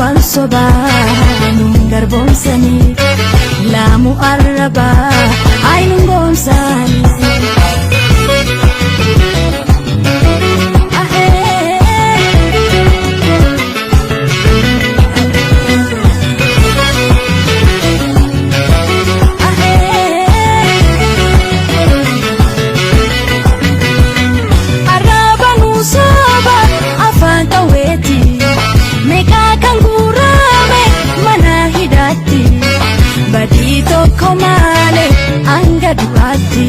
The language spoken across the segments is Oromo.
soba nung garbonsani lamu araba ay nung bonsani komale anga duati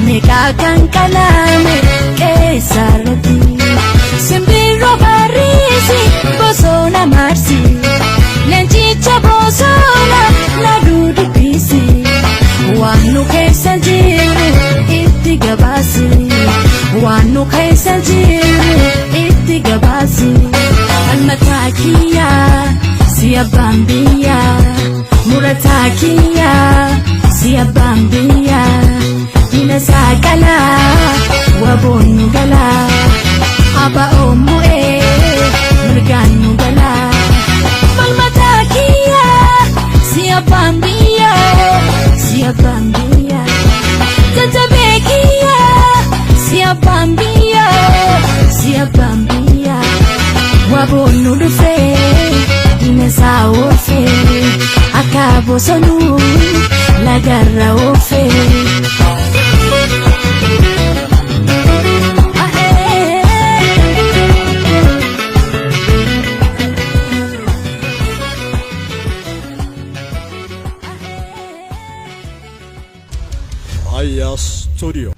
meka kan kalame kesaroti simbiro barisi bosona marsi lenchicha bosona na dudu pisi wanu kesa jiru itti gabasi wanu kesa jiru itti gabasi almatakiya siya bambia muratakiya siya bambia inasakala wabonu gala aba omue murganu gala malmatakiya siya bambia tatabekiya siya bambia wabonu dufe inasa ofe akabo sonu lagarra ofe Aya Studio